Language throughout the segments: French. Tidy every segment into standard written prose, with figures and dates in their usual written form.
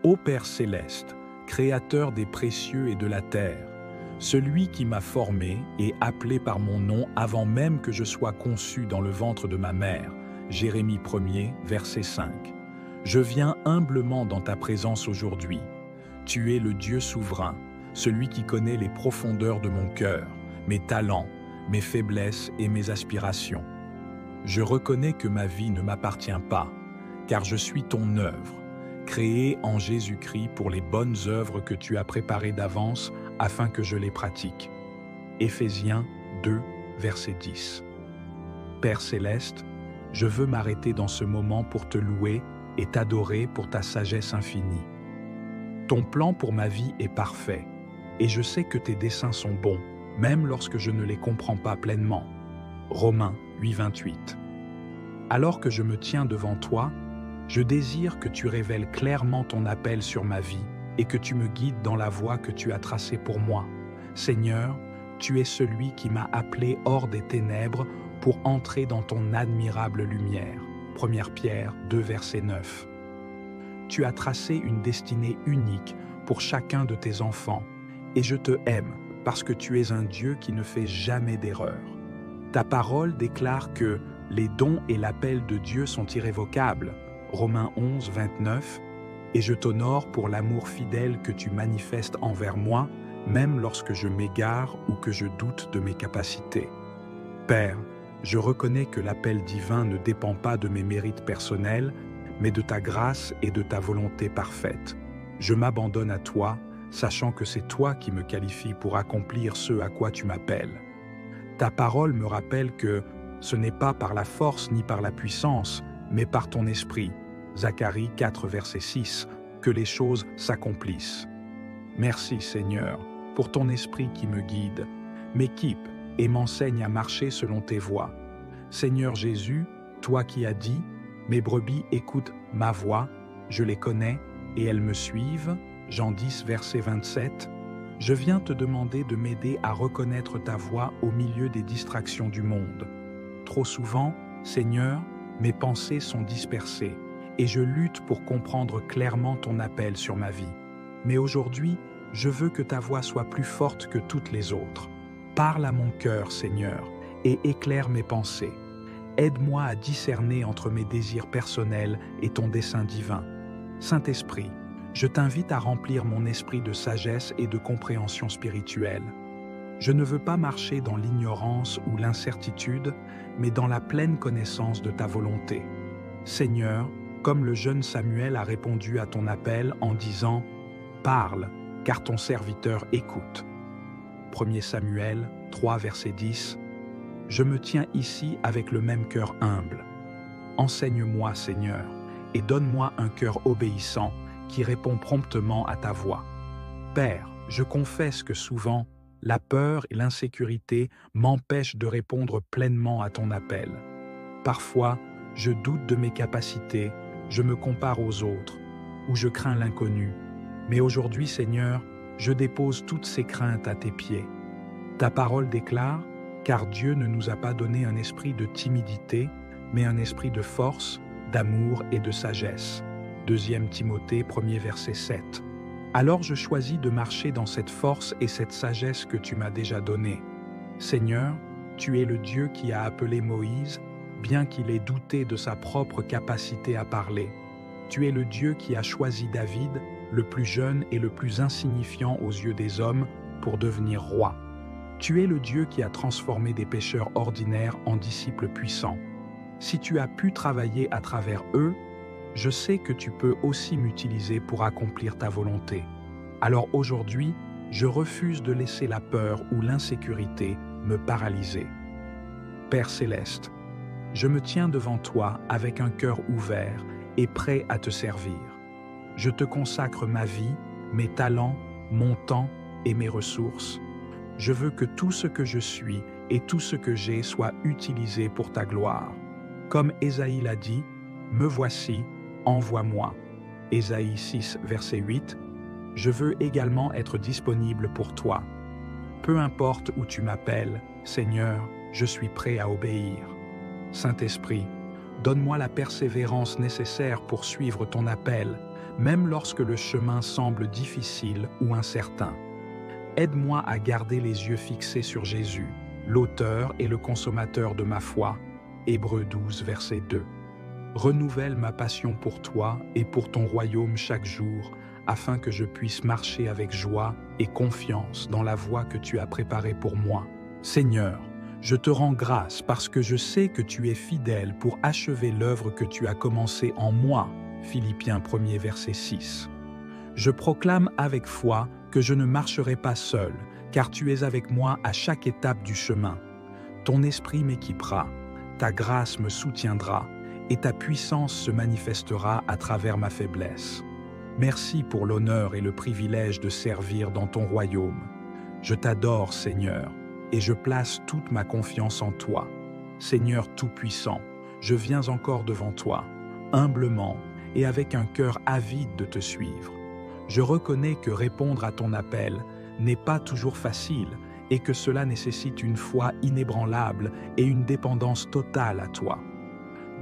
Ô Père céleste, Créateur des précieux et de la terre, celui qui m'a formé et appelé par mon nom avant même que je sois conçu dans le ventre de ma mère, Jérémie 1er, verset 5. Je viens humblement dans ta présence aujourd'hui. Tu es le Dieu souverain, celui qui connaît les profondeurs de mon cœur, mes talents, mes faiblesses et mes aspirations. Je reconnais que ma vie ne m'appartient pas, car je suis ton œuvre, créée en Jésus-Christ pour les bonnes œuvres que tu as préparées d'avance afin que je les pratique. Éphésiens 2, verset 10. Père céleste, je veux m'arrêter dans ce moment pour te louer et t'adorer pour ta sagesse infinie. Ton plan pour ma vie est parfait, et je sais que tes desseins sont bons, même lorsque je ne les comprends pas pleinement. Romains 8, 28. Alors que je me tiens devant toi, je désire que tu révèles clairement ton appel sur ma vie et que tu me guides dans la voie que tu as tracée pour moi. Seigneur, tu es celui qui m'a appelé hors des ténèbres pour entrer dans ton admirable lumière. 1 Pierre 2, verset 9. Tu as tracé une destinée unique pour chacun de tes enfants, et je te aime parce que tu es un Dieu qui ne fait jamais d'erreur. Ta parole déclare que les dons et l'appel de Dieu sont irrévocables, Romains 11, 29, et je t'honore pour l'amour fidèle que tu manifestes envers moi, même lorsque je m'égare ou que je doute de mes capacités. Père, je reconnais que l'appel divin ne dépend pas de mes mérites personnels, mais de ta grâce et de ta volonté parfaite. Je m'abandonne à toi, sachant que c'est toi qui me qualifies pour accomplir ce à quoi tu m'appelles. Ta parole me rappelle que ce n'est pas par la force ni par la puissance, mais par ton esprit, Zacharie 4, verset 6, que les choses s'accomplissent. Merci Seigneur, pour ton esprit qui me guide, m'équipe et m'enseigne à marcher selon tes voies. Seigneur Jésus, toi qui as dit, mes brebis écoutent ma voix, je les connais et elles me suivent, Jean 10, verset 27, je viens te demander de m'aider à reconnaître ta voix au milieu des distractions du monde. Trop souvent, Seigneur, mes pensées sont dispersées et je lutte pour comprendre clairement ton appel sur ma vie. Mais aujourd'hui, je veux que ta voix soit plus forte que toutes les autres. Parle à mon cœur, Seigneur, et éclaire mes pensées. Aide-moi à discerner entre mes désirs personnels et ton dessein divin. Saint-Esprit, je t'invite à remplir mon esprit de sagesse et de compréhension spirituelle. Je ne veux pas marcher dans l'ignorance ou l'incertitude, mais dans la pleine connaissance de ta volonté. Seigneur, comme le jeune Samuel a répondu à ton appel en disant « Parle, car ton serviteur écoute ». 1 Samuel 3, verset 10. Je me tiens ici avec le même cœur humble. Enseigne-moi, Seigneur, et donne-moi un cœur obéissant qui répond promptement à ta voix. Père, je confesse que souvent, la peur et l'insécurité m'empêchent de répondre pleinement à ton appel. Parfois, je doute de mes capacités, je me compare aux autres, ou je crains l'inconnu. Mais aujourd'hui, Seigneur, je dépose toutes ces craintes à tes pieds. Ta parole déclare, car Dieu ne nous a pas donné un esprit de timidité, mais un esprit de force, d'amour et de sagesse. 2 Timothée 1er verset 7. Alors je choisis de marcher dans cette force et cette sagesse que tu m'as déjà donnée. Seigneur, tu es le Dieu qui a appelé Moïse, bien qu'il ait douté de sa propre capacité à parler. Tu es le Dieu qui a choisi David, le plus jeune et le plus insignifiant aux yeux des hommes, pour devenir roi. Tu es le Dieu qui a transformé des pécheurs ordinaires en disciples puissants. Si tu as pu travailler à travers eux, je sais que tu peux aussi m'utiliser pour accomplir ta volonté. Alors aujourd'hui, je refuse de laisser la peur ou l'insécurité me paralyser. Père céleste, je me tiens devant toi avec un cœur ouvert et prêt à te servir. Je te consacre ma vie, mes talents, mon temps et mes ressources. Je veux que tout ce que je suis et tout ce que j'ai soit utilisé pour ta gloire. Comme Ésaïe l'a dit, « Me voici, envoie-moi ». Ésaïe 6, verset 8. Je veux également être disponible pour toi. Peu importe où tu m'appelles, Seigneur, je suis prêt à obéir. Saint-Esprit, donne-moi la persévérance nécessaire pour suivre ton appel, même lorsque le chemin semble difficile ou incertain. Aide-moi à garder les yeux fixés sur Jésus, l'auteur et le consommateur de ma foi. Hébreux 12, verset 2. Renouvelle ma passion pour toi et pour ton royaume chaque jour, afin que je puisse marcher avec joie et confiance dans la voie que tu as préparée pour moi. Seigneur, je te rends grâce parce que je sais que tu es fidèle pour achever l'œuvre que tu as commencée en moi. Philippiens 1er, verset 6. Je proclame avec foi que je ne marcherai pas seul, car tu es avec moi à chaque étape du chemin. Ton esprit m'équipera, ta grâce me soutiendra, et ta puissance se manifestera à travers ma faiblesse. Merci pour l'honneur et le privilège de servir dans ton royaume. Je t'adore, Seigneur, et je place toute ma confiance en toi. Seigneur Tout-Puissant, je viens encore devant toi, humblement et avec un cœur avide de te suivre. Je reconnais que répondre à ton appel n'est pas toujours facile et que cela nécessite une foi inébranlable et une dépendance totale à toi.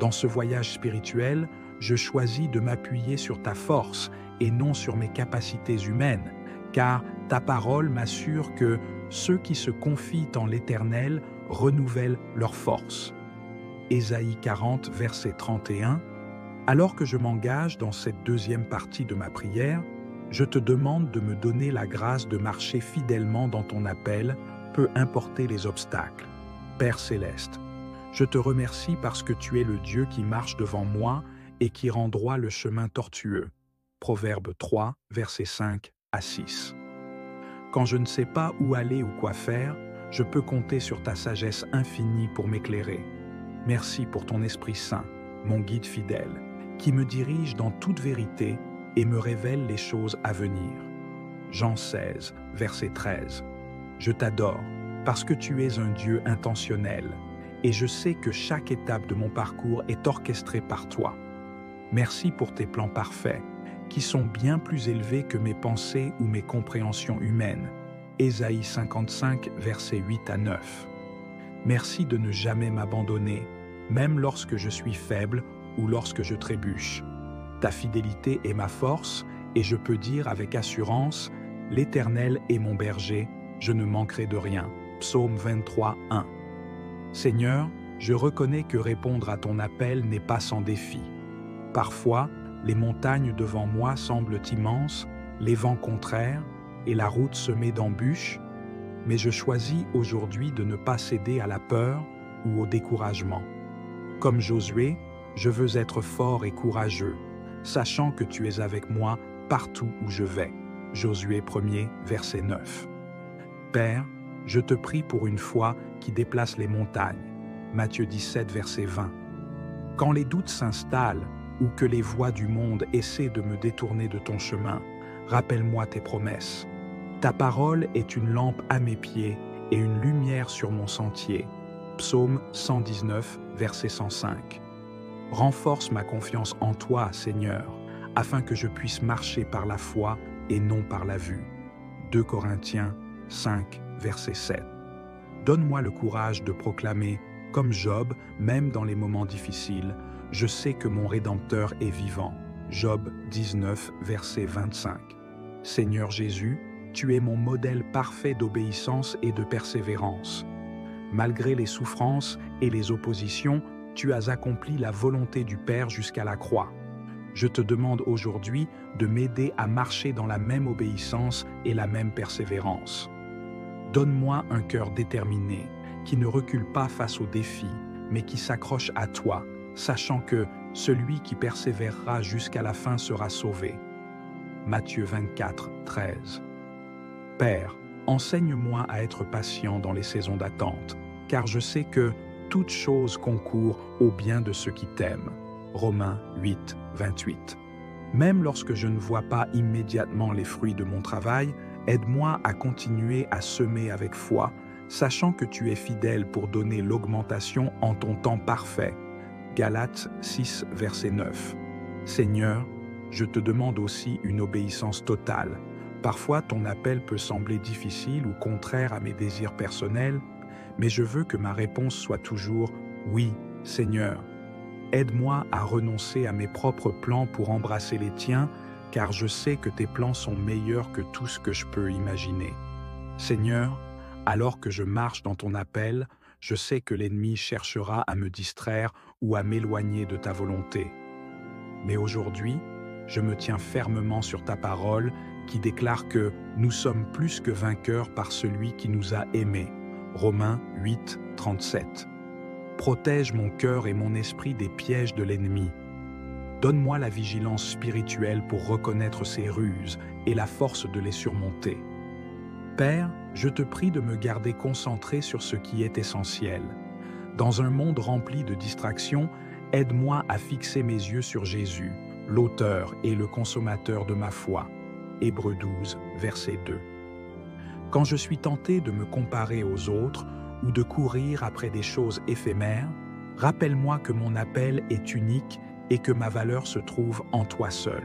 Dans ce voyage spirituel, je choisis de m'appuyer sur ta force et non sur mes capacités humaines, car ta parole m'assure que ceux qui se confient en l'Éternel renouvellent leur force. Ésaïe 40, verset 31. Alors que je m'engage dans cette deuxième partie de ma prière, je te demande de me donner la grâce de marcher fidèlement dans ton appel, peu importer les obstacles. Père céleste, je te remercie parce que tu es le Dieu qui marche devant moi et qui rend droit le chemin tortueux. Proverbe 3, versets 5 à 6. Quand je ne sais pas où aller ou quoi faire, je peux compter sur ta sagesse infinie pour m'éclairer. Merci pour ton Esprit Saint, mon guide fidèle, qui me dirige dans toute vérité et me révèle les choses à venir. Jean 16, verset 13. Je t'adore parce que tu es un Dieu intentionnel et je sais que chaque étape de mon parcours est orchestrée par toi. Merci pour tes plans parfaits, qui sont bien plus élevés que mes pensées ou mes compréhensions humaines. Ésaïe 55, versets 8 à 9. Merci de ne jamais m'abandonner, même lorsque je suis faible ou lorsque je trébuche. Ta fidélité est ma force, et je peux dire avec assurance, « L'Éternel est mon berger, je ne manquerai de rien ». Psaume 23, 1. Seigneur, je reconnais que répondre à ton appel n'est pas sans défi. Parfois, les montagnes devant moi semblent immenses, les vents contraires, et la route semée d'embûches, mais je choisis aujourd'hui de ne pas céder à la peur ou au découragement. Comme Josué, je veux être fort et courageux, sachant que tu es avec moi partout où je vais. Josué 1er, verset 9. Père, je te prie pour une foi qui déplace les montagnes. Matthieu 17, verset 20. Quand les doutes s'installent ou que les voies du monde essaient de me détourner de ton chemin, rappelle-moi tes promesses. Ta parole est une lampe à mes pieds et une lumière sur mon sentier. Psaume 119, verset 105. Renforce ma confiance en toi, Seigneur, afin que je puisse marcher par la foi et non par la vue. 2 Corinthiens 5, verset 7. Donne-moi le courage de proclamer, comme Job, même dans les moments difficiles, « Je sais que mon Rédempteur est vivant ». Job 19, verset 25. Seigneur Jésus, tu es mon modèle parfait d'obéissance et de persévérance. Malgré les souffrances et les oppositions, tu as accompli la volonté du Père jusqu'à la croix. Je te demande aujourd'hui de m'aider à marcher dans la même obéissance et la même persévérance. Donne-moi un cœur déterminé, qui ne recule pas face aux défis, mais qui s'accroche à toi, sachant que celui qui persévérera jusqu'à la fin sera sauvé. Matthieu 24, 13. Père, enseigne-moi à être patient dans les saisons d'attente, car je sais que toute chose concourt au bien de ceux qui t'aiment. Romains 8, 28. Même lorsque je ne vois pas immédiatement les fruits de mon travail, aide-moi à continuer à semer avec foi, sachant que tu es fidèle pour donner l'augmentation en ton temps parfait. Galates 6, verset 9. Seigneur, je te demande aussi une obéissance totale. Parfois, ton appel peut sembler difficile ou contraire à mes désirs personnels, mais je veux que ma réponse soit toujours « Oui, Seigneur ». Aide-moi à renoncer à mes propres plans pour embrasser les tiens, car je sais que tes plans sont meilleurs que tout ce que je peux imaginer. Seigneur, alors que je marche dans ton appel, je sais que l'ennemi cherchera à me distraire ou à m'éloigner de ta volonté. Mais aujourd'hui, je me tiens fermement sur ta parole qui déclare que nous sommes plus que vainqueurs par celui qui nous a aimés. Romains 8, 37. Protège mon cœur et mon esprit des pièges de l'ennemi. Donne-moi la vigilance spirituelle pour reconnaître ses ruses et la force de les surmonter. Père, je te prie de me garder concentré sur ce qui est essentiel. Dans un monde rempli de distractions, aide-moi à fixer mes yeux sur Jésus, l'auteur et le consommateur de ma foi. Hébreux 12, verset 2. Quand je suis tenté de me comparer aux autres ou de courir après des choses éphémères, rappelle-moi que mon appel est unique et que ma valeur se trouve en toi seul.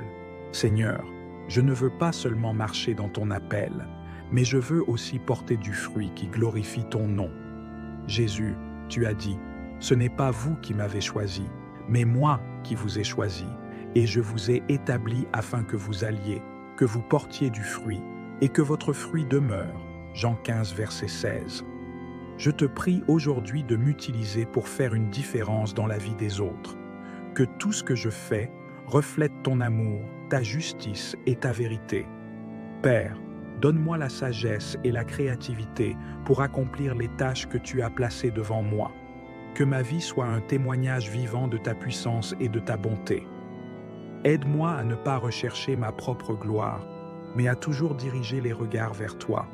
Seigneur, je ne veux pas seulement marcher dans ton appel, mais je veux aussi porter du fruit qui glorifie ton nom. Jésus, tu as dit, ce n'est pas vous qui m'avez choisi, mais moi qui vous ai choisi, et je vous ai établi afin que vous alliez, que vous portiez du fruit, et que votre fruit demeure. Jean 15, verset 16. Je te prie aujourd'hui de m'utiliser pour faire une différence dans la vie des autres. Que tout ce que je fais reflète ton amour, ta justice et ta vérité. Père, donne-moi la sagesse et la créativité pour accomplir les tâches que tu as placées devant moi. Que ma vie soit un témoignage vivant de ta puissance et de ta bonté. Aide-moi à ne pas rechercher ma propre gloire, mais à toujours diriger les regards vers toi.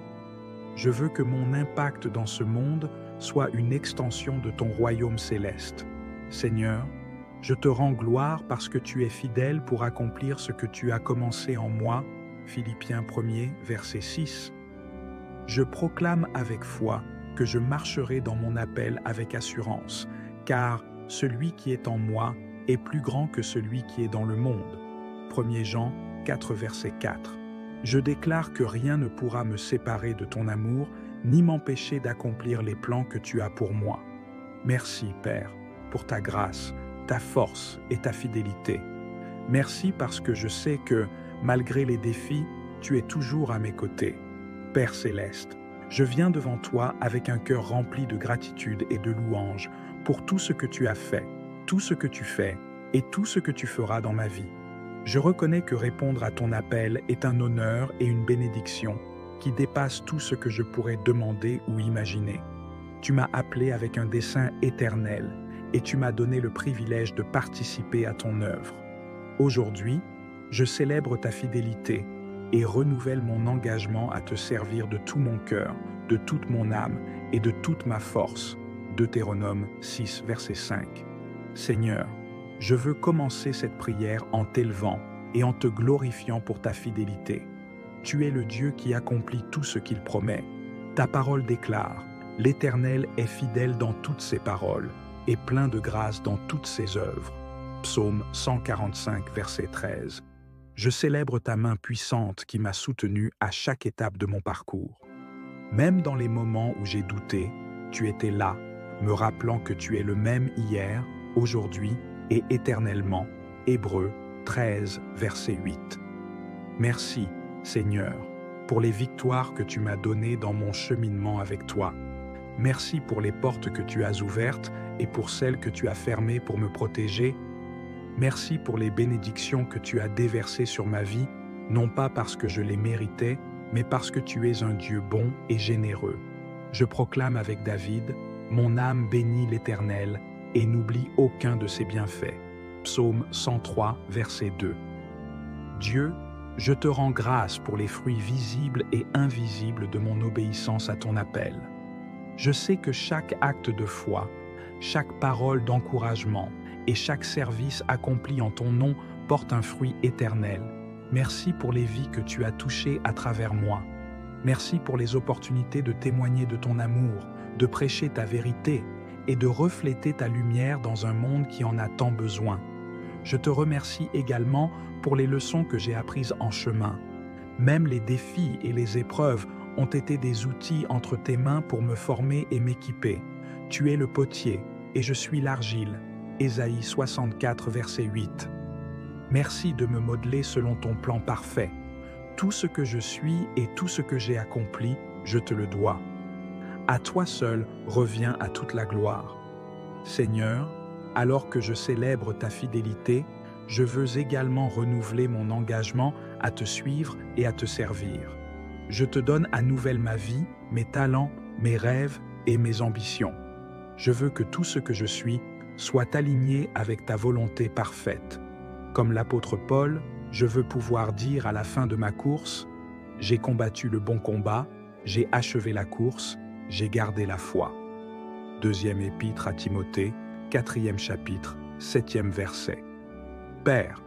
Je veux que mon impact dans ce monde soit une extension de ton royaume céleste. Seigneur, je te rends gloire parce que tu es fidèle pour accomplir ce que tu as commencé en moi. Philippiens 1er, verset 6. Je proclame avec foi que je marcherai dans mon appel avec assurance, car celui qui est en moi est plus grand que celui qui est dans le monde. 1 Jean 4, verset 4. Je déclare que rien ne pourra me séparer de ton amour, ni m'empêcher d'accomplir les plans que tu as pour moi. Merci, Père, pour ta grâce, ta force et ta fidélité. Merci parce que je sais que, malgré les défis, tu es toujours à mes côtés. Père céleste, je viens devant toi avec un cœur rempli de gratitude et de louange pour tout ce que tu as fait, tout ce que tu fais et tout ce que tu feras dans ma vie. Je reconnais que répondre à ton appel est un honneur et une bénédiction qui dépasse tout ce que je pourrais demander ou imaginer. Tu m'as appelé avec un dessein éternel et tu m'as donné le privilège de participer à ton œuvre. Aujourd'hui, je célèbre ta fidélité et renouvelle mon engagement à te servir de tout mon cœur, de toute mon âme et de toute ma force. Deutéronome 6, verset 5. Seigneur, je veux commencer cette prière en t'élevant et en te glorifiant pour ta fidélité. Tu es le Dieu qui accomplit tout ce qu'il promet. Ta parole déclare, l'Éternel est fidèle dans toutes ses paroles et plein de grâce dans toutes ses œuvres. Psaume 145, verset 13. Je célèbre ta main puissante qui m'a soutenu à chaque étape de mon parcours. Même dans les moments où j'ai douté, tu étais là, me rappelant que tu es le même hier, aujourd'hui et éternellement. Hébreux 13, verset 8. Merci, Seigneur, pour les victoires que tu m'as données dans mon cheminement avec toi. Merci pour les portes que tu as ouvertes et pour celles que tu as fermées pour me protéger. Merci pour les bénédictions que tu as déversées sur ma vie, non pas parce que je les méritais, mais parce que tu es un Dieu bon et généreux. Je proclame avec David, « Mon âme bénit l'Éternel et n'oublie aucun de ses bienfaits. » Psaume 103, verset 2. Dieu, je te rends grâce pour les fruits visibles et invisibles de mon obéissance à ton appel. Je sais que chaque acte de foi, chaque parole d'encouragement et chaque service accompli en ton nom porte un fruit éternel. Merci pour les vies que tu as touchées à travers moi. Merci pour les opportunités de témoigner de ton amour, de prêcher ta vérité et de refléter ta lumière dans un monde qui en a tant besoin. Je te remercie également pour les leçons que j'ai apprises en chemin. Même les défis et les épreuves ont été des outils entre tes mains pour me former et m'équiper. Tu es le potier et je suis l'argile. Ésaïe 64, verset 8. Merci de me modeler selon ton plan parfait. Tout ce que je suis et tout ce que j'ai accompli, je te le dois. À toi seul revient à toute la gloire. Seigneur, alors que je célèbre ta fidélité, je veux également renouveler mon engagement à te suivre et à te servir. Je te donne à nouvelle ma vie, mes talents, mes rêves et mes ambitions. Je veux que tout ce que je suis soit aligné avec ta volonté parfaite. Comme l'apôtre Paul, je veux pouvoir dire à la fin de ma course, « J'ai combattu le bon combat, j'ai achevé la course, j'ai gardé la foi. » Deuxième épître à Timothée, 4e chapitre, 7e verset. Père,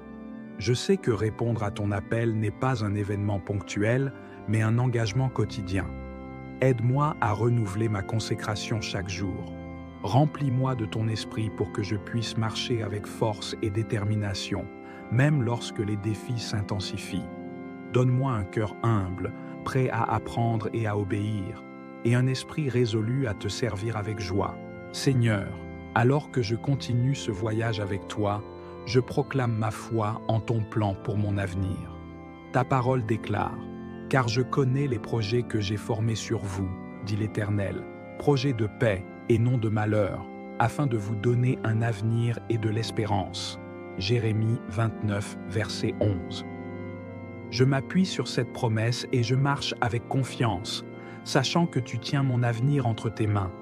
je sais que répondre à ton appel n'est pas un événement ponctuel, mais un engagement quotidien. Aide-moi à renouveler ma consécration chaque jour. Remplis-moi de ton esprit pour que je puisse marcher avec force et détermination, même lorsque les défis s'intensifient. Donne-moi un cœur humble, prêt à apprendre et à obéir, et un esprit résolu à te servir avec joie. Seigneur, alors que je continue ce voyage avec toi, je proclame ma foi en ton plan pour mon avenir. Ta parole déclare, « Car je connais les projets que j'ai formés sur vous, dit l'Éternel, projets de paix et non de malheur, afin de vous donner un avenir et de l'espérance. » Jérémie 29, verset 11. Je m'appuie sur cette promesse et je marche avec confiance, sachant que tu tiens mon avenir entre tes mains.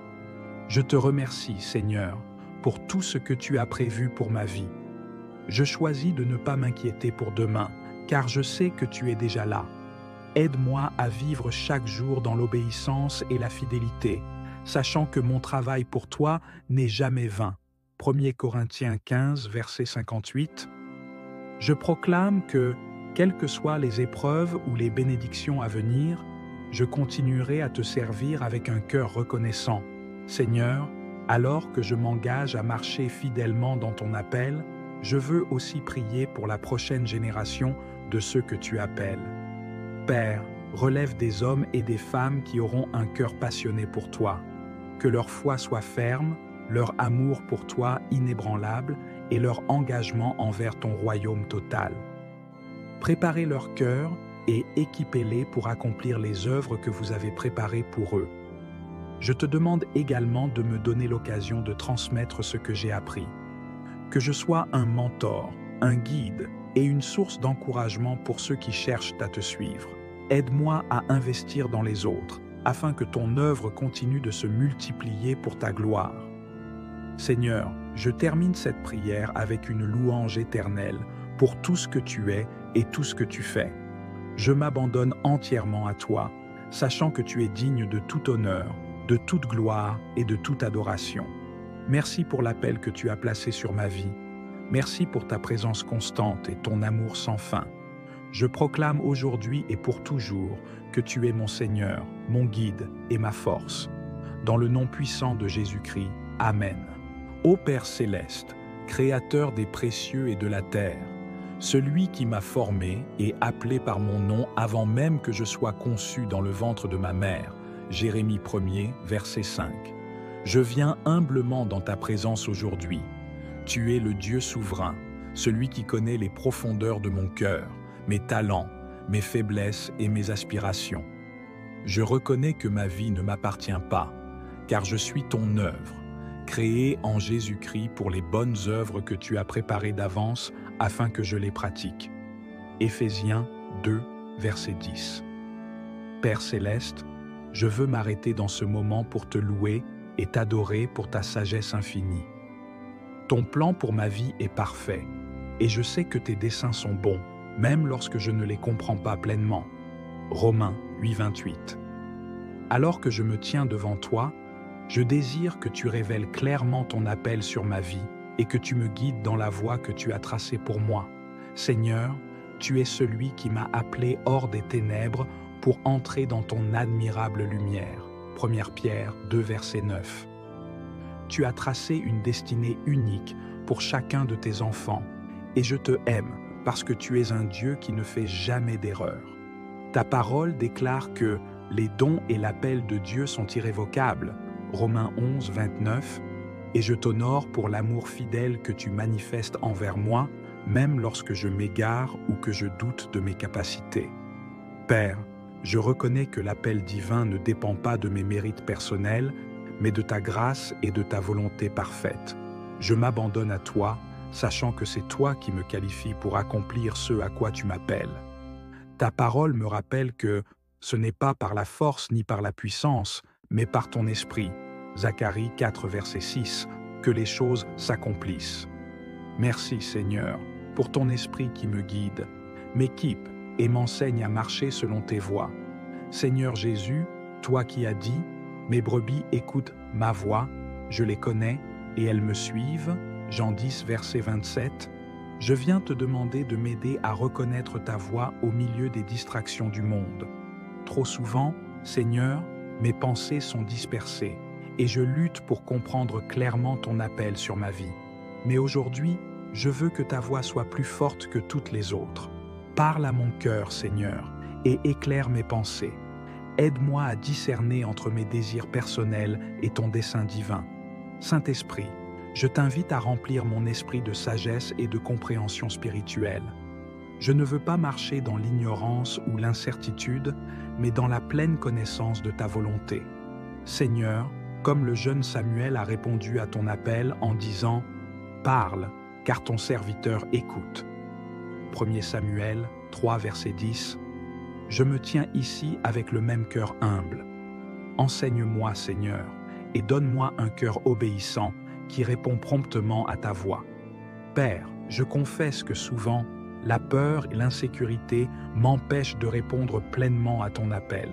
Je te remercie, Seigneur, pour tout ce que tu as prévu pour ma vie. Je choisis de ne pas m'inquiéter pour demain, car je sais que tu es déjà là. Aide-moi à vivre chaque jour dans l'obéissance et la fidélité, sachant que mon travail pour toi n'est jamais vain. 1 Corinthiens 15, verset 58. Je proclame que, quelles que soient les épreuves ou les bénédictions à venir, je continuerai à te servir avec un cœur reconnaissant. Seigneur, alors que je m'engage à marcher fidèlement dans ton appel, je veux aussi prier pour la prochaine génération de ceux que tu appelles. Père, relève des hommes et des femmes qui auront un cœur passionné pour toi. Que leur foi soit ferme, leur amour pour toi inébranlable et leur engagement envers ton royaume total. Préparez leur cœur et équipez-les pour accomplir les œuvres que vous avez préparées pour eux. Je te demande également de me donner l'occasion de transmettre ce que j'ai appris. Que je sois un mentor, un guide et une source d'encouragement pour ceux qui cherchent à te suivre. Aide-moi à investir dans les autres, afin que ton œuvre continue de se multiplier pour ta gloire. Seigneur, je termine cette prière avec une louange éternelle pour tout ce que tu es et tout ce que tu fais. Je m'abandonne entièrement à toi, sachant que tu es digne de tout honneur, de toute gloire et de toute adoration. Merci pour l'appel que tu as placé sur ma vie. Merci pour ta présence constante et ton amour sans fin. Je proclame aujourd'hui et pour toujours que tu es mon Seigneur, mon guide et ma force. Dans le nom puissant de Jésus-Christ, Amen. Ô Père céleste, Créateur des précieux et de la terre, celui qui m'a formé et appelé par mon nom avant même que je sois conçu dans le ventre de ma mère, Jérémie 1er, verset 5. Je viens humblement dans ta présence aujourd'hui. Tu es le Dieu souverain, celui qui connaît les profondeurs de mon cœur, mes talents, mes faiblesses et mes aspirations. Je reconnais que ma vie ne m'appartient pas, car je suis ton œuvre, créée en Jésus-Christ pour les bonnes œuvres que tu as préparées d'avance afin que je les pratique. Éphésiens 2, verset 10. Père céleste, je veux m'arrêter dans ce moment pour te louer et t'adorer pour ta sagesse infinie. Ton plan pour ma vie est parfait, et je sais que tes desseins sont bons, même lorsque je ne les comprends pas pleinement. Romains 8, 28. Alors que je me tiens devant toi, je désire que tu révèles clairement ton appel sur ma vie et que tu me guides dans la voie que tu as tracée pour moi. Seigneur, tu es celui qui m'a appelé hors des ténèbres pour entrer dans ton admirable lumière. 1 Pierre 2, verset 9. Tu as tracé une destinée unique pour chacun de tes enfants, et je te aime parce que tu es un Dieu qui ne fait jamais d'erreur. Ta parole déclare que les dons et l'appel de Dieu sont irrévocables, Romains 11, 29, et je t'honore pour l'amour fidèle que tu manifestes envers moi, même lorsque je m'égare ou que je doute de mes capacités. Père, je reconnais que l'appel divin ne dépend pas de mes mérites personnels, mais de ta grâce et de ta volonté parfaite. Je m'abandonne à toi, sachant que c'est toi qui me qualifies pour accomplir ce à quoi tu m'appelles. Ta parole me rappelle que ce n'est pas par la force ni par la puissance, mais par ton esprit, Zacharie 4, verset 6, que les choses s'accomplissent. Merci Seigneur, pour ton esprit qui me guide, m'équipe et m'enseigne à marcher selon tes voies. Seigneur Jésus, toi qui as dit, mes brebis écoutent ma voix, je les connais et elles me suivent, Jean 10, verset 27, je viens te demander de m'aider à reconnaître ta voix au milieu des distractions du monde. Trop souvent, Seigneur, mes pensées sont dispersées et je lutte pour comprendre clairement ton appel sur ma vie. Mais aujourd'hui, je veux que ta voix soit plus forte que toutes les autres. Parle à mon cœur, Seigneur, et éclaire mes pensées. Aide-moi à discerner entre mes désirs personnels et ton dessein divin. Saint-Esprit, je t'invite à remplir mon esprit de sagesse et de compréhension spirituelle. Je ne veux pas marcher dans l'ignorance ou l'incertitude, mais dans la pleine connaissance de ta volonté. Seigneur, comme le jeune Samuel a répondu à ton appel en disant « Parle, car ton serviteur écoute ». 1 Samuel 3, verset 10. Je me tiens ici avec le même cœur humble. Enseigne-moi, Seigneur, et donne-moi un cœur obéissant qui répond promptement à ta voix. Père, je confesse que souvent, la peur et l'insécurité m'empêchent de répondre pleinement à ton appel.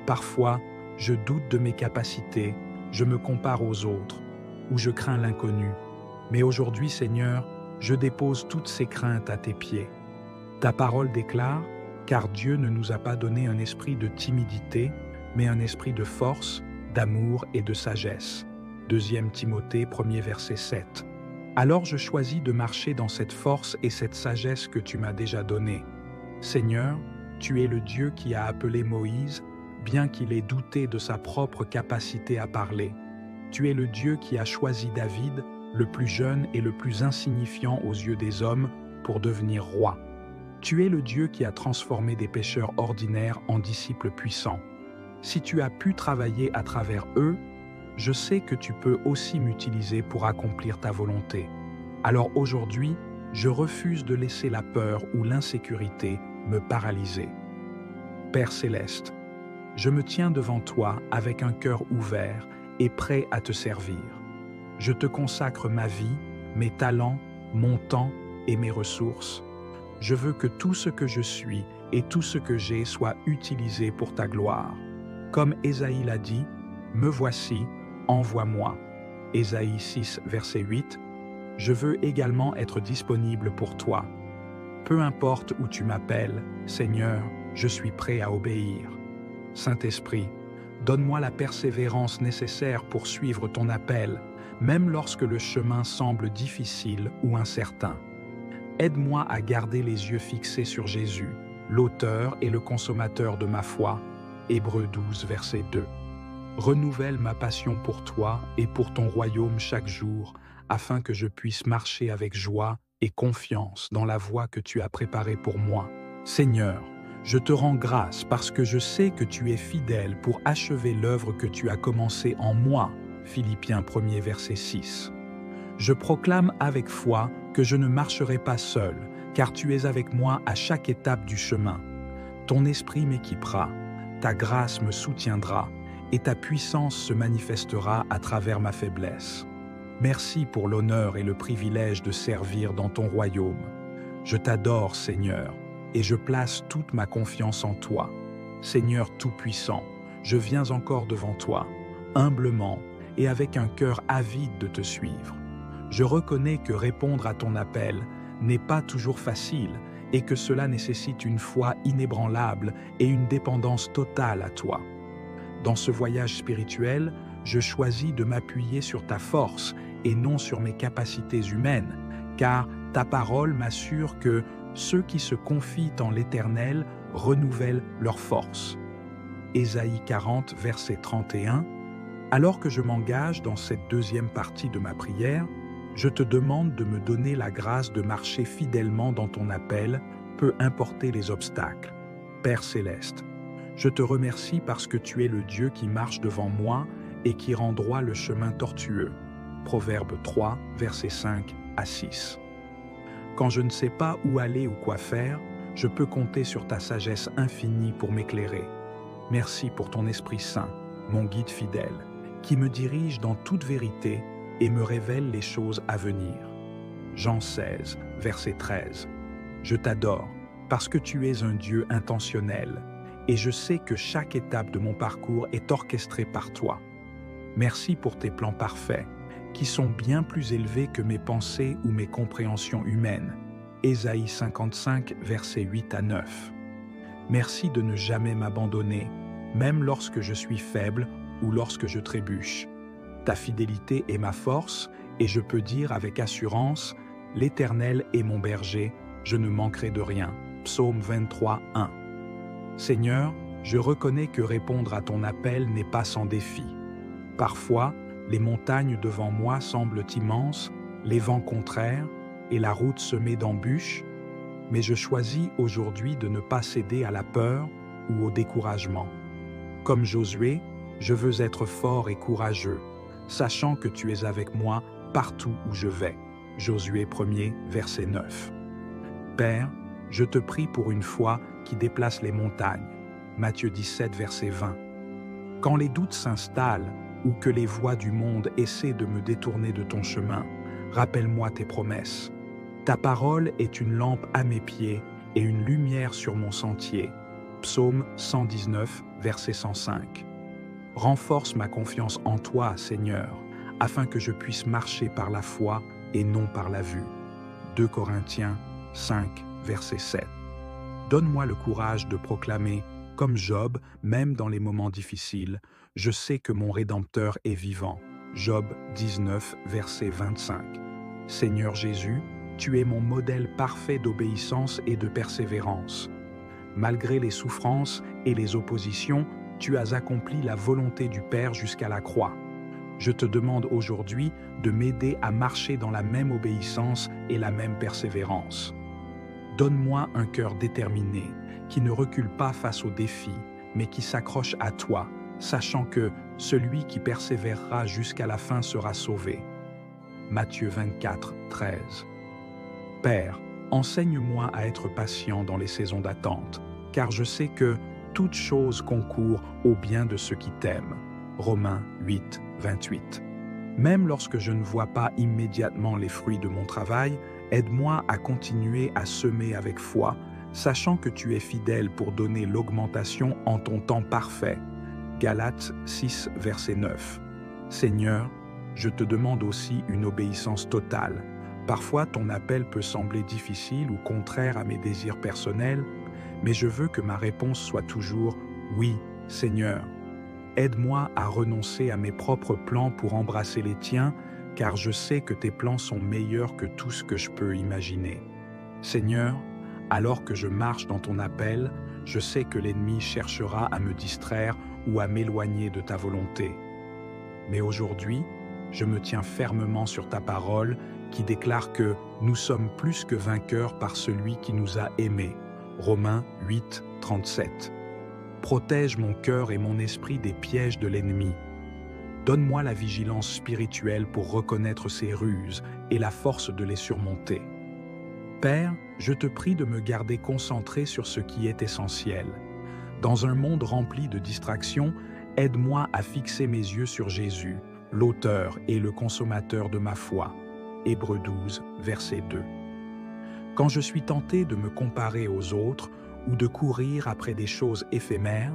Parfois, je doute de mes capacités, je me compare aux autres, ou je crains l'inconnu. Mais aujourd'hui, Seigneur, je dépose toutes ces craintes à tes pieds. Ta parole déclare, car Dieu ne nous a pas donné un esprit de timidité, mais un esprit de force, d'amour et de sagesse. 2 Timothée 1er verset 7. Alors je choisis de marcher dans cette force et cette sagesse que tu m'as déjà donnée. Seigneur, tu es le Dieu qui a appelé Moïse, bien qu'il ait douté de sa propre capacité à parler. Tu es le Dieu qui a choisi David, le plus jeune et le plus insignifiant aux yeux des hommes, pour devenir roi. Tu es le Dieu qui a transformé des pécheurs ordinaires en disciples puissants. Si tu as pu travailler à travers eux, je sais que tu peux aussi m'utiliser pour accomplir ta volonté. Alors aujourd'hui, je refuse de laisser la peur ou l'insécurité me paralyser. Père céleste, je me tiens devant toi avec un cœur ouvert et prêt à te servir. Je te consacre ma vie, mes talents, mon temps et mes ressources. Je veux que tout ce que je suis et tout ce que j'ai soit utilisé pour ta gloire. Comme Ésaïe l'a dit, « Me voici, envoie-moi ». Ésaïe 6, verset 8. Je veux également être disponible pour toi. Peu importe où tu m'appelles, Seigneur, je suis prêt à obéir. Saint-Esprit, donne-moi la persévérance nécessaire pour suivre ton appel, même lorsque le chemin semble difficile ou incertain. Aide-moi à garder les yeux fixés sur Jésus, l'auteur et le consommateur de ma foi. Hébreux 12, verset 2. Renouvelle ma passion pour toi et pour ton royaume chaque jour, afin que je puisse marcher avec joie et confiance dans la voie que tu as préparée pour moi. Seigneur, je te rends grâce parce que je sais que tu es fidèle pour achever l'œuvre que tu as commencée en moi. Philippiens 1er, verset 6. Je proclame avec foi que je ne marcherai pas seul, car tu es avec moi à chaque étape du chemin. Ton esprit m'équipera, ta grâce me soutiendra, et ta puissance se manifestera à travers ma faiblesse. Merci pour l'honneur et le privilège de servir dans ton royaume. Je t'adore, Seigneur, et je place toute ma confiance en toi. Seigneur Tout-Puissant, je viens encore devant toi, humblement et avec un cœur avide de te suivre. Je reconnais que répondre à ton appel n'est pas toujours facile et que cela nécessite une foi inébranlable et une dépendance totale à toi. Dans ce voyage spirituel, je choisis de m'appuyer sur ta force et non sur mes capacités humaines, car ta parole m'assure que ceux qui se confient en l'Éternel renouvellent leur force. Ésaïe 40, verset 31. Alors que je m'engage dans cette deuxième partie de ma prière, Je te demande de me donner la grâce de marcher fidèlement dans ton appel, peu importer les obstacles. Père céleste, je te remercie parce que tu es le Dieu qui marche devant moi et qui rend droit le chemin tortueux. Proverbe 3, versets 5 à 6. Quand je ne sais pas où aller ou quoi faire, je peux compter sur ta sagesse infinie pour m'éclairer. Merci pour ton Esprit Saint, mon guide fidèle, qui me dirige dans toute vérité et me révèle les choses à venir. Jean 16, verset 13. Je t'adore parce que tu es un Dieu intentionnel et je sais que chaque étape de mon parcours est orchestrée par toi. Merci pour tes plans parfaits, qui sont bien plus élevés que mes pensées ou mes compréhensions humaines. Ésaïe 55, versets 8 à 9. Merci de ne jamais m'abandonner, même lorsque je suis faible ou lorsque je trébuche. Ta fidélité est ma force et je peux dire avec assurance, « L'Éternel est mon berger, je ne manquerai de rien ». Psaume 23, 1. Seigneur, je reconnais que répondre à ton appel n'est pas sans défi. Parfois, les montagnes devant moi semblent immenses, les vents contraires et la route semée d'embûches, mais je choisis aujourd'hui de ne pas céder à la peur ou au découragement. Comme Josué, je veux être fort et courageux, sachant que tu es avec moi partout où je vais. Josué 1er, verset 9. Père, je te prie pour une foi qui déplace les montagnes. Matthieu 17, verset 20. Quand les doutes s'installent ou que les voies du monde essaient de me détourner de ton chemin, rappelle-moi tes promesses. Ta parole est une lampe à mes pieds et une lumière sur mon sentier. Psaume 119, verset 105. Renforce ma confiance en toi, Seigneur, afin que je puisse marcher par la foi et non par la vue. 2 Corinthiens 5, verset 7. Donne-moi le courage de proclamer, comme Job, même dans les moments difficiles, je sais que mon Rédempteur est vivant. Job 19, verset 25. Seigneur Jésus, tu es mon modèle parfait d'obéissance et de persévérance. Malgré les souffrances et les oppositions, tu as accompli la volonté du Père jusqu'à la croix. Je te demande aujourd'hui de m'aider à marcher dans la même obéissance et la même persévérance. Donne-moi un cœur déterminé, qui ne recule pas face aux défis, mais qui s'accroche à toi, sachant que celui qui persévérera jusqu'à la fin sera sauvé. Matthieu 24, 13. Père, enseigne-moi à être patient dans les saisons d'attente, car je sais que toute chose concourt au bien de ceux qui t'aiment. Romains 8, 28. Même lorsque je ne vois pas immédiatement les fruits de mon travail, aide-moi à continuer à semer avec foi, sachant que tu es fidèle pour donner l'augmentation en ton temps parfait. Galates 6, verset 9. Seigneur, je te demande aussi une obéissance totale. Parfois, ton appel peut sembler difficile ou contraire à mes désirs personnels, mais je veux que ma réponse soit toujours « Oui, Seigneur ». Aide-moi à renoncer à mes propres plans pour embrasser les tiens, car je sais que tes plans sont meilleurs que tout ce que je peux imaginer. Seigneur, alors que je marche dans ton appel, je sais que l'ennemi cherchera à me distraire ou à m'éloigner de ta volonté. Mais aujourd'hui, je me tiens fermement sur ta parole qui déclare que nous sommes plus que vainqueurs par celui qui nous a aimés. Romains 8, 37. Protège mon cœur et mon esprit des pièges de l'ennemi. Donne-moi la vigilance spirituelle pour reconnaître ses ruses et la force de les surmonter. Père, je te prie de me garder concentré sur ce qui est essentiel. Dans un monde rempli de distractions, aide-moi à fixer mes yeux sur Jésus, l'auteur et le consommateur de ma foi. Hébreux 12, verset 2. Quand je suis tenté de me comparer aux autres ou de courir après des choses éphémères,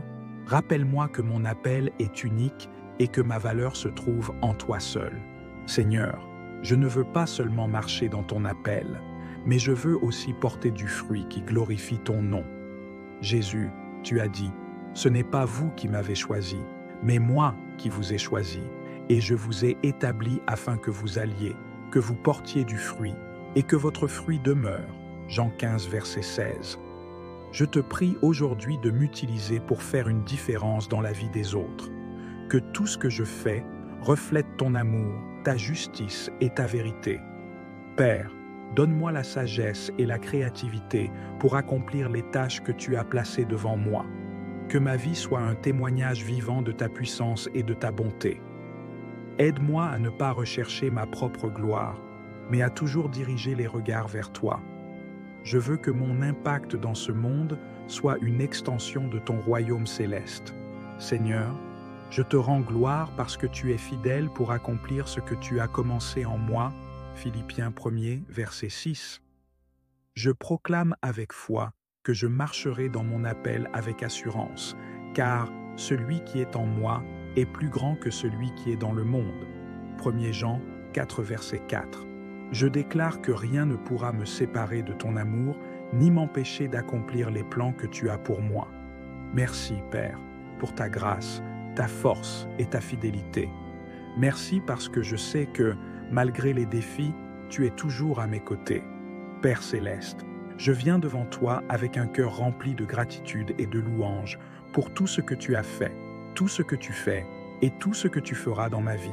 rappelle-moi que mon appel est unique et que ma valeur se trouve en toi seul. Seigneur, je ne veux pas seulement marcher dans ton appel, mais je veux aussi porter du fruit qui glorifie ton nom. Jésus, tu as dit, « Ce n'est pas vous qui m'avez choisi, mais moi qui vous ai choisi, et je vous ai établi afin que vous alliez, que vous portiez du fruit, et que votre fruit demeure. » Jean 15, verset 16. Je te prie aujourd'hui de m'utiliser pour faire une différence dans la vie des autres. Que tout ce que je fais reflète ton amour, ta justice et ta vérité. Père, donne-moi la sagesse et la créativité pour accomplir les tâches que tu as placées devant moi. Que ma vie soit un témoignage vivant de ta puissance et de ta bonté. Aide-moi à ne pas rechercher ma propre gloire, mais à toujours diriger les regards vers toi. Je veux que mon impact dans ce monde soit une extension de ton royaume céleste. Seigneur, je te rends gloire parce que tu es fidèle pour accomplir ce que tu as commencé en moi. Philippiens 1er, verset 6. Je proclame avec foi que je marcherai dans mon appel avec assurance, car celui qui est en moi est plus grand que celui qui est dans le monde. 1 Jean 4, verset 4. Je déclare que rien ne pourra me séparer de ton amour, ni m'empêcher d'accomplir les plans que tu as pour moi. Merci, Père, pour ta grâce, ta force et ta fidélité. Merci parce que je sais que, malgré les défis, tu es toujours à mes côtés. Père céleste, je viens devant toi avec un cœur rempli de gratitude et de louange pour tout ce que tu as fait, tout ce que tu fais et tout ce que tu feras dans ma vie.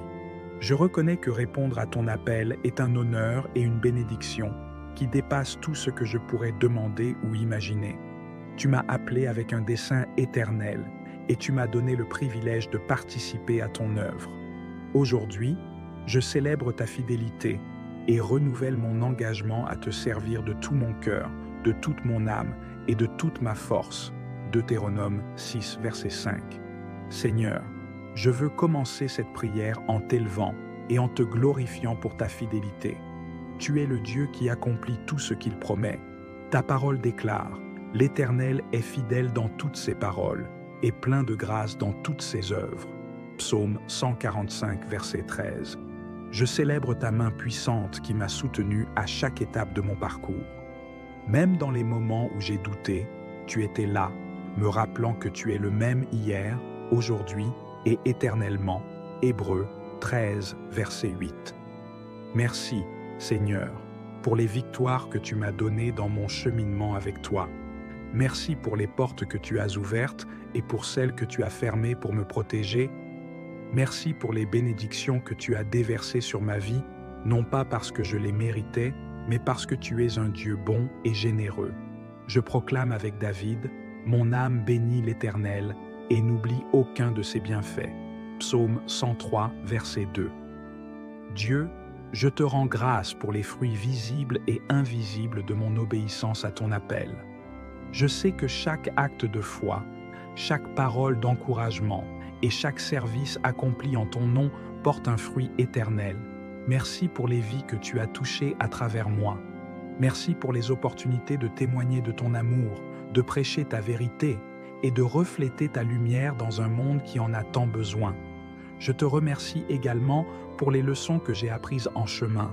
Je reconnais que répondre à ton appel est un honneur et une bénédiction qui dépasse tout ce que je pourrais demander ou imaginer. Tu m'as appelé avec un dessein éternel et tu m'as donné le privilège de participer à ton œuvre. Aujourd'hui, je célèbre ta fidélité et renouvelle mon engagement à te servir de tout mon cœur, de toute mon âme et de toute ma force. Deutéronome 6, verset 5. Seigneur, je veux commencer cette prière en t'élevant et en te glorifiant pour ta fidélité. Tu es le Dieu qui accomplit tout ce qu'il promet. Ta parole déclare, « L'Éternel est fidèle dans toutes ses paroles et plein de grâce dans toutes ses œuvres. » Psaume 145, verset 13. Je célèbre ta main puissante qui m'a soutenu à chaque étape de mon parcours. Même dans les moments où j'ai douté, tu étais là, me rappelant que tu es le même hier, aujourd'hui et éternellement. Hébreux 13, verset 8. Merci, Seigneur, pour les victoires que tu m'as données dans mon cheminement avec toi. Merci pour les portes que tu as ouvertes et pour celles que tu as fermées pour me protéger. Merci pour les bénédictions que tu as déversées sur ma vie, non pas parce que je les méritais, mais parce que tu es un Dieu bon et généreux. Je proclame avec David, « Mon âme bénit l'Éternel et n'oublie aucun de ses bienfaits. » Psaume 103, verset 2. Dieu, je te rends grâce pour les fruits visibles et invisibles de mon obéissance à ton appel. Je sais que chaque acte de foi, chaque parole d'encouragement et chaque service accompli en ton nom porte un fruit éternel. Merci pour les vies que tu as touchées à travers moi. Merci pour les opportunités de témoigner de ton amour, de prêcher ta vérité et de refléter ta lumière dans un monde qui en a tant besoin. Je te remercie également pour les leçons que j'ai apprises en chemin.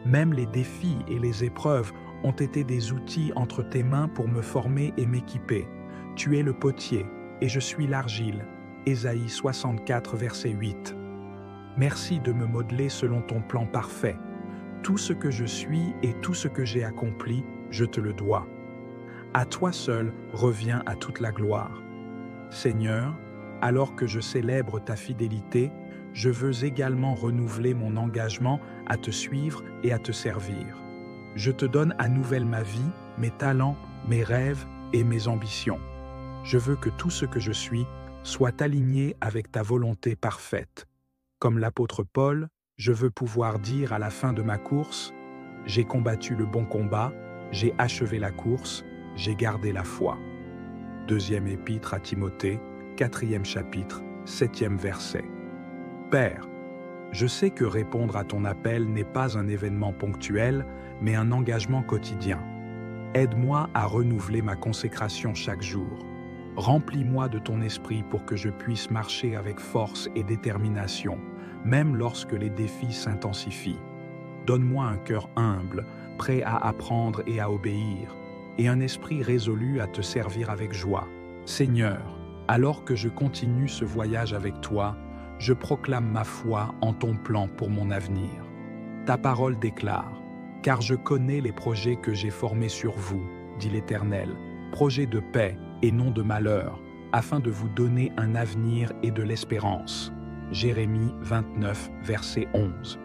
Même les défis et les épreuves ont été des outils entre tes mains pour me former et m'équiper. Tu es le potier et je suis l'argile. Ésaïe 64, verset 8. Merci de me modeler selon ton plan parfait. Tout ce que je suis et tout ce que j'ai accompli, je te le dois. À toi seul revient à toute la gloire. Seigneur, alors que je célèbre ta fidélité, je veux également renouveler mon engagement à te suivre et à te servir. Je te donne à nouvelle ma vie, mes talents, mes rêves et mes ambitions. Je veux que tout ce que je suis soit aligné avec ta volonté parfaite. Comme l'apôtre Paul, je veux pouvoir dire à la fin de ma course, « J'ai combattu le bon combat, j'ai achevé la course, j'ai gardé la foi. » Deuxième épître à Timothée, 4e chapitre, 7e verset. Père, je sais que répondre à ton appel n'est pas un événement ponctuel, mais un engagement quotidien. Aide-moi à renouveler ma consécration chaque jour. Remplis-moi de ton esprit pour que je puisse marcher avec force et détermination, même lorsque les défis s'intensifient. Donne-moi un cœur humble, prêt à apprendre et à obéir, et un esprit résolu à te servir avec joie. Seigneur, alors que je continue ce voyage avec toi, je proclame ma foi en ton plan pour mon avenir. Ta parole déclare, « Car je connais les projets que j'ai formés sur vous, dit l'Éternel, projets de paix et non de malheur, afin de vous donner un avenir et de l'espérance. » Jérémie 29, verset 11.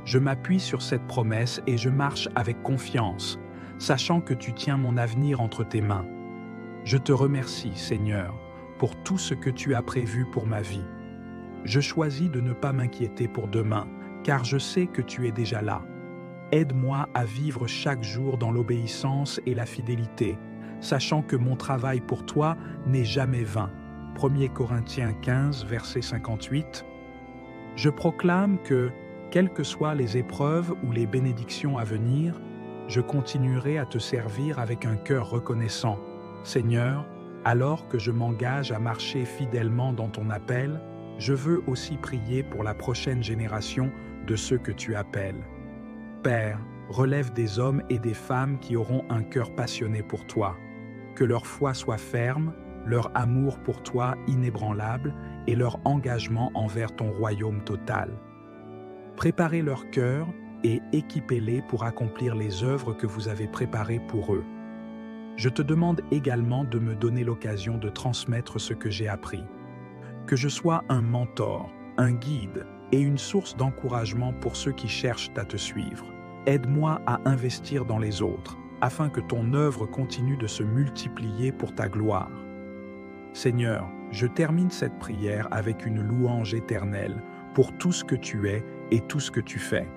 Je m'appuie sur cette promesse et je marche avec confiance, sachant que tu tiens mon avenir entre tes mains. Je te remercie, Seigneur, pour tout ce que tu as prévu pour ma vie. Je choisis de ne pas m'inquiéter pour demain, car je sais que tu es déjà là. Aide-moi à vivre chaque jour dans l'obéissance et la fidélité, sachant que mon travail pour toi n'est jamais vain. 1 Corinthiens 15, verset 58. Je proclame que, quelles que soient les épreuves ou les bénédictions à venir, je continuerai à te servir avec un cœur reconnaissant. Seigneur, alors que je m'engage à marcher fidèlement dans ton appel, je veux aussi prier pour la prochaine génération de ceux que tu appelles. Père, relève des hommes et des femmes qui auront un cœur passionné pour toi. Que leur foi soit ferme, leur amour pour toi inébranlable et leur engagement envers ton royaume total. Préparez leur cœur et équipez-les pour accomplir les œuvres que vous avez préparées pour eux. Je te demande également de me donner l'occasion de transmettre ce que j'ai appris. Que je sois un mentor, un guide et une source d'encouragement pour ceux qui cherchent à te suivre. Aide-moi à investir dans les autres, afin que ton œuvre continue de se multiplier pour ta gloire. Seigneur, je termine cette prière avec une louange éternelle pour tout ce que tu es et tout ce que tu fais.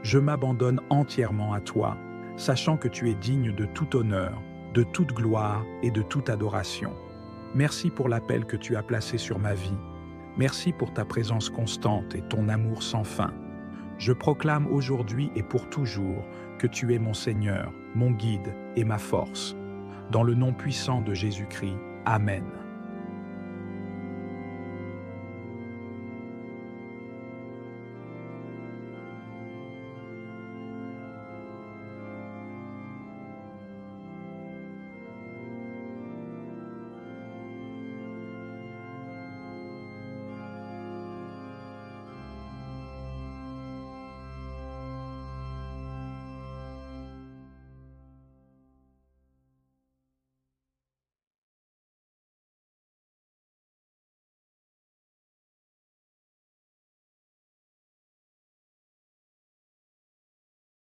Je m'abandonne entièrement à toi, sachant que tu es digne de tout honneur, de toute gloire et de toute adoration. Merci pour l'appel que tu as placé sur ma vie. Merci pour ta présence constante et ton amour sans fin. Je proclame aujourd'hui et pour toujours que tu es mon Seigneur, mon guide et ma force. Dans le nom puissant de Jésus-Christ, Amen.